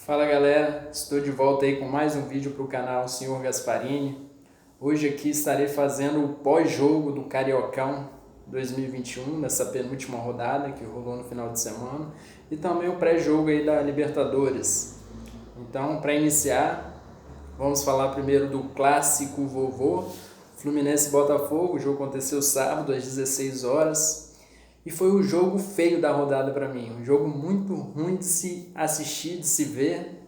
Fala galera, estou de volta aí com mais um vídeo para o canal Senhor Gasparini. Hoje aqui estarei fazendo o pós-jogo do Cariocão 2021, nessa penúltima rodada que rolou no final de semana, e também o pré-jogo aí da Libertadores. Então, para iniciar, vamos falar primeiro do clássico vovô, Fluminense e Botafogo. O jogo aconteceu sábado às 16 horas. E foi o jogo feio da rodada para mim, um jogo muito ruim de se assistir, de se ver.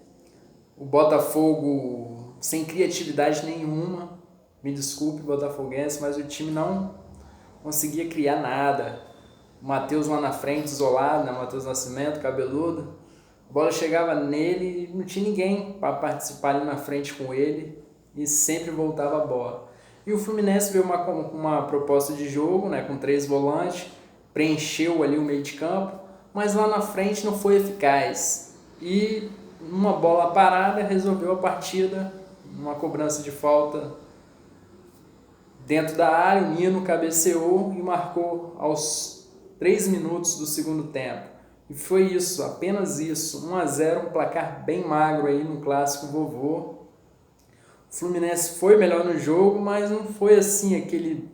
O Botafogo sem criatividade nenhuma, me desculpe botafoguense, mas o time não conseguia criar nada. O Matheus lá na frente, isolado, né? Matheus Nascimento, cabeludo. A bola chegava nele e não tinha ninguém para participar ali na frente com ele e sempre voltava a bola. E o Fluminense veio uma proposta de jogo, né, com 3 volantes, preencheu ali o meio de campo, mas lá na frente não foi eficaz. E numa bola parada resolveu a partida, numa cobrança de falta dentro da área. O Nino cabeceou e marcou aos 3 minutos do segundo tempo. E foi isso, apenas isso, 1-0, um placar bem magro aí no clássico vovô. O Fluminense foi melhor no jogo, mas não foi assim aquele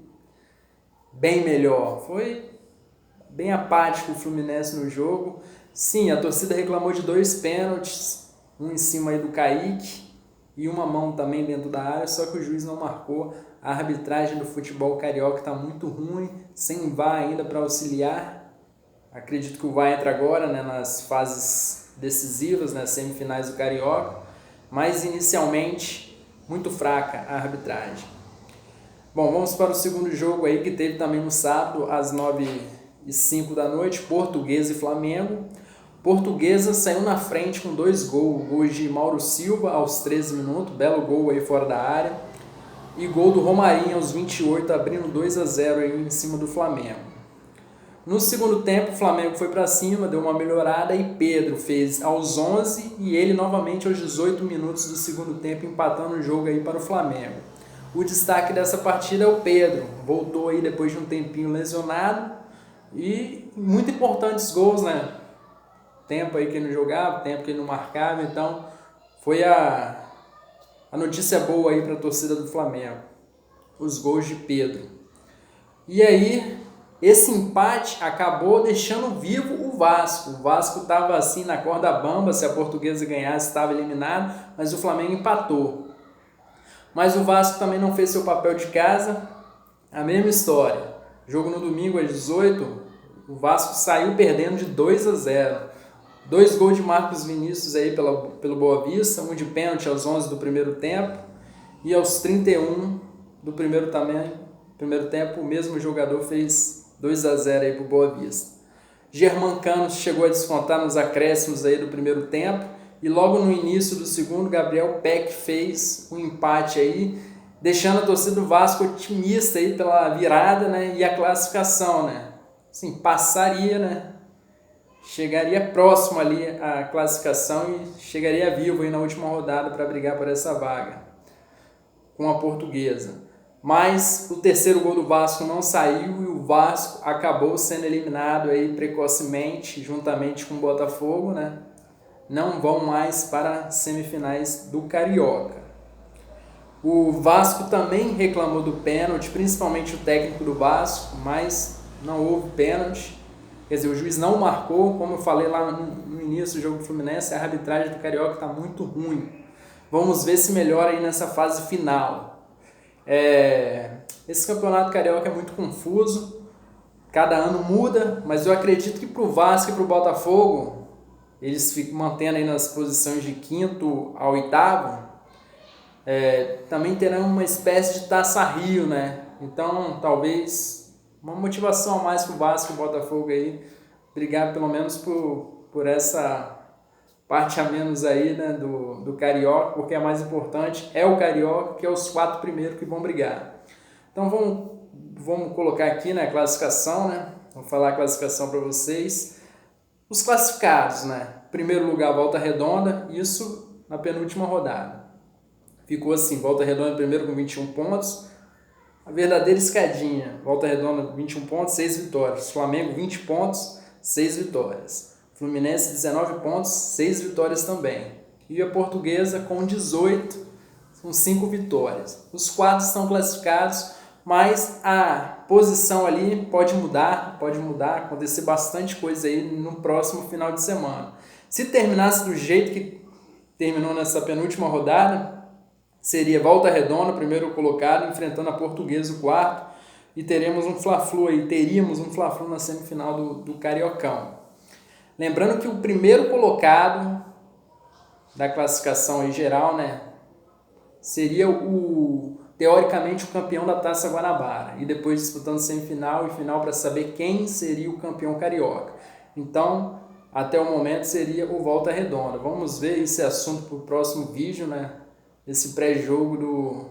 bem melhor. Foi bem apático o Fluminense no jogo. Sim, a torcida reclamou de 2 pênaltis, um em cima aí do Kaique e uma mão também dentro da área, só que o juiz não marcou. A arbitragem do futebol carioca está muito ruim, sem VAR ainda para auxiliar. Acredito que o VAR entra agora, né, nas fases decisivas, nas semifinais do Carioca, mas inicialmente muito fraca a arbitragem. Bom, vamos para o segundo jogo aí, que teve também no sábado, às 9h05 da noite, Portuguesa e Flamengo. Portuguesa saiu na frente com 2 gols de Mauro Silva aos 13 minutos, belo gol aí fora da área, e gol do Romarinho aos 28, abrindo 2-0 aí em cima do Flamengo. No segundo tempo, o Flamengo foi para cima, deu uma melhorada e Pedro fez aos 11 e ele novamente aos 18 minutos do segundo tempo, empatando o jogo aí para o Flamengo. O destaque dessa partida é o Pedro, voltou aí depois de um tempinho lesionado e muito importantes gols, né? Tempo aí que ele não jogava, tempo que ele não marcava, então foi a notícia boa aí para a torcida do Flamengo, os gols de Pedro. E aí, esse empate acabou deixando vivo o Vasco. O Vasco estava assim na corda bamba, se a Portuguesa ganhasse estava eliminado, mas o Flamengo empatou. Mas o Vasco também não fez seu papel de casa, a mesma história. Jogo no domingo às 18, o Vasco saiu perdendo de 2-0. 2 gols de Marcos Vinícius aí pelo Boa Vista, um de pênalti aos 11 do primeiro tempo e aos 31 do primeiro tempo o mesmo jogador fez 2-0 aí pro Boa Vista. Germancano chegou a descontar nos acréscimos aí do primeiro tempo e logo no início do segundo, Gabriel Peck fez um empate aí, deixando a torcida do Vasco otimista aí pela virada, né, e a classificação, né? Assim, passaria, né? Chegaria próximo ali à classificação e chegaria vivo aí na última rodada para brigar por essa vaga com a Portuguesa. Mas o terceiro gol do Vasco não saiu e o Vasco acabou sendo eliminado aí precocemente, juntamente com o Botafogo, né? Não vão mais para as semifinais do Carioca. O Vasco também reclamou do pênalti, principalmente o técnico do Vasco, mas não houve pênalti. Quer dizer, o juiz não marcou, como eu falei lá no início do jogo do Fluminense, a arbitragem do Carioca está muito ruim. Vamos ver se melhora aí nessa fase final. Esse campeonato carioca é muito confuso, cada ano muda, mas eu acredito que para o Vasco e para o Botafogo, eles ficam mantendo aí nas posições de 5º a 8º, também terão uma espécie de Taça Rio, né? Então talvez uma motivação a mais para o Vasco e o Botafogo aí, brigar pelo menos por essa parte a menos aí, né, do Carioca, porque a mais importante é o Carioca, que é os 4 primeiros que vão brigar. Então vamos colocar aqui, né, a classificação, né? Vou falar a classificação para vocês. Os classificados, né? Primeiro lugar, Volta Redonda, isso na penúltima rodada. Ficou assim, Volta Redonda primeiro com 21 pontos. A verdadeira escadinha, Volta Redonda 21 pontos, 6 vitórias. Flamengo 20 pontos, 6 vitórias. Fluminense 19 pontos, 6 vitórias também. e a Portuguesa com 18, com 5 vitórias. Os 4 estão classificados, mas a posição ali pode mudar, acontecer bastante coisa aí no próximo final de semana. Se terminasse do jeito que terminou nessa penúltima rodada, seria Volta Redonda, primeiro colocado, enfrentando a Portuguesa, o quarto, e teríamos um Fla-Flu na semifinal do Cariocão. Lembrando que o primeiro colocado da classificação aí geral, né, seria teoricamente o campeão da Taça Guanabara, e depois disputando semifinal e final para saber quem seria o campeão carioca. Então, até o momento seria o Volta Redonda. Vamos ver esse assunto para o próximo vídeo, né? Esse pré-jogo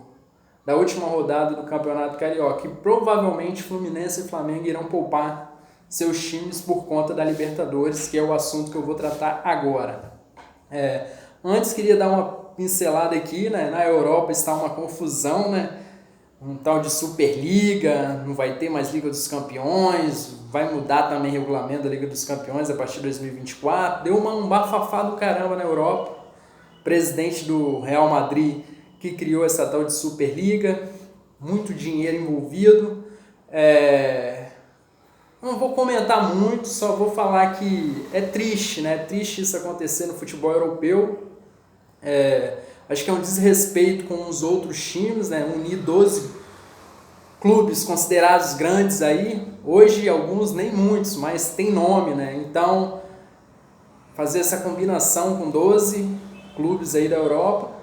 da última rodada do Campeonato Carioca. E provavelmente Fluminense e Flamengo irão poupar seus times por conta da Libertadores, que é o assunto que eu vou tratar agora. Antes queria dar uma pincelada aqui, né? Na Europa está uma confusão, né? Um tal de Superliga, não vai ter mais Liga dos Campeões, vai mudar também o regulamento da Liga dos Campeões a partir de 2024. Deu um bafafá do caramba na Europa. O presidente do Real Madrid que criou essa tal de Superliga, muito dinheiro envolvido. Não vou comentar muito, só vou falar que é triste, né? É triste isso acontecer no futebol europeu. Acho que é um desrespeito com os outros times, né? Unir 12 clubes considerados grandes aí, hoje alguns nem muitos, mas tem nome, né? Então, fazer essa combinação com 12 clubes aí da Europa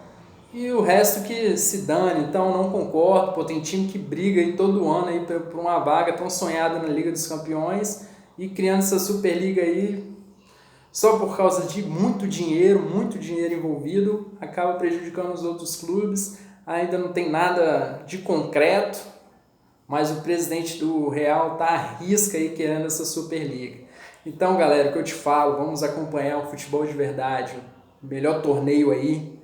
e o resto que se dane. Então, não concordo. Pô, tem time que briga aí todo ano aí por uma vaga tão sonhada na Liga dos Campeões e criando essa Superliga aí só por causa de muito dinheiro envolvido, acaba prejudicando os outros clubes. Ainda não tem nada de concreto, mas o presidente do Real está à risca aí querendo essa Superliga. Então, galera, o que eu te falo, vamos acompanhar o futebol de verdade, o melhor torneio aí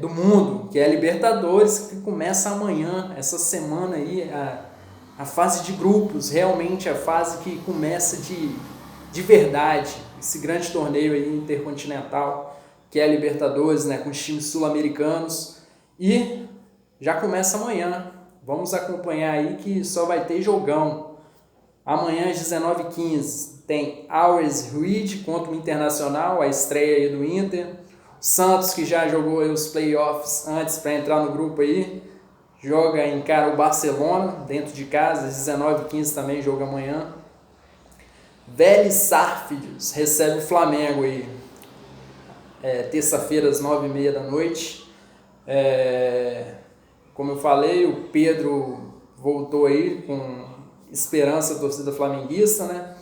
do mundo, que é a Libertadores, que começa amanhã, essa semana aí, a fase de grupos, realmente a fase que começa de verdade, esse grande torneio aí intercontinental, que é a Libertadores, né, com os times sul-americanos, e já começa amanhã. Vamos acompanhar aí que só vai ter jogão. Amanhã às 19h15 tem Always Reed contra o Internacional, a estreia aí do Inter. O Santos, que já jogou aí os playoffs antes para entrar no grupo aí, encara o Barcelona dentro de casa, às 19h15 também joga amanhã. Vélez Sarsfield recebe o Flamengo aí, terça-feira às 9h30 da noite. Como eu falei, o Pedro voltou aí com esperança da torcida flamenguista, né?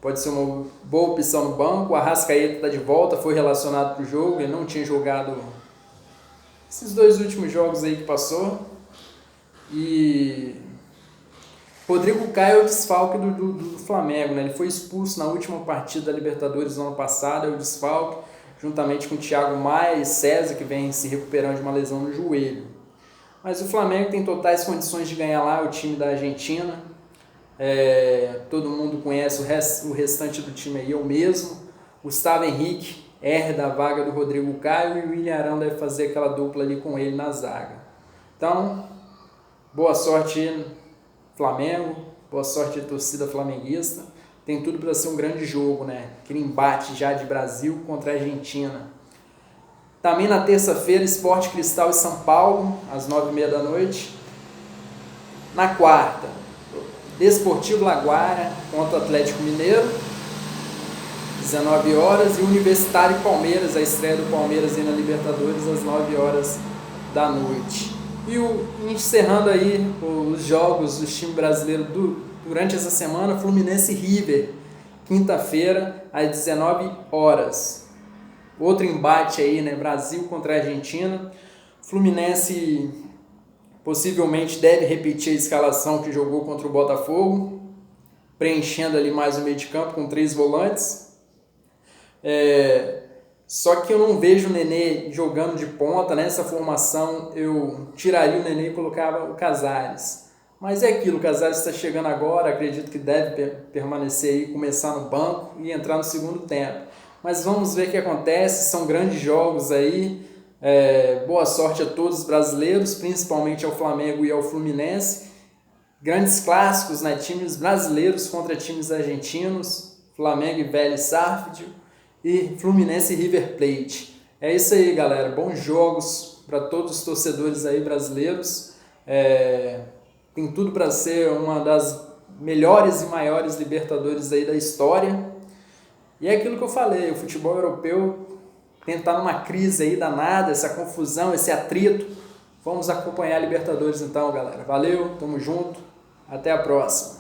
Pode ser uma boa opção no banco. O Arrascaeta está de volta, foi relacionado para o jogo, ele não tinha jogado esses 2 últimos jogos aí que passou. E Rodrigo Caio é o desfalque do Flamengo, né? Ele foi expulso na última partida da Libertadores do ano passado, é o desfalque, juntamente com o Thiago Maia e César, que vem se recuperando de uma lesão no joelho. Mas o Flamengo tem totais condições de ganhar lá, o time da Argentina. Todo mundo conhece o restante do time aí, eu mesmo. Gustavo Henrique herda a vaga do Rodrigo Caio e o William Arão deve fazer aquela dupla ali com ele na zaga. Então, boa sorte Flamengo, boa sorte torcida flamenguista. Tem tudo para ser um grande jogo, né? Aquele embate já de Brasil contra a Argentina. Também na terça-feira, Sport Cristal e São Paulo, às 9h30 da noite. Na quarta, Desportivo Laguara contra o Atlético Mineiro, 19h, e Universitário e Palmeiras, a estreia do Palmeiras aí na Libertadores, às 9h da noite. E encerrando aí os jogos do time brasileiro durante essa semana, Fluminense e River, quinta-feira, às 19h. Outro embate aí, né? Brasil contra a Argentina. Fluminense possivelmente deve repetir a escalação que jogou contra o Botafogo, preenchendo ali mais o meio de campo com 3 volantes. Só que eu não vejo o Nenê jogando de ponta. Nessa formação eu tiraria o Nenê e colocava o Casares. Mas é aquilo, o Casares está chegando agora, acredito que deve permanecer aí, começar no banco e entrar no segundo tempo. mas vamos ver o que acontece, são grandes jogos aí. Boa sorte a todos os brasileiros, principalmente ao Flamengo e ao Fluminense. Grandes clássicos, né? Times brasileiros contra times argentinos, Flamengo e Vélez Sarsfield e Fluminense e River Plate. É isso aí, galera. Bons jogos para todos os torcedores aí brasileiros. Tem tudo para ser uma das melhores e maiores Libertadores aí da história. E é aquilo que eu falei, o futebol europeu está numa crise aí danada, essa confusão, esse atrito. Vamos acompanhar a Libertadores então, galera. Valeu, tamo junto, até a próxima.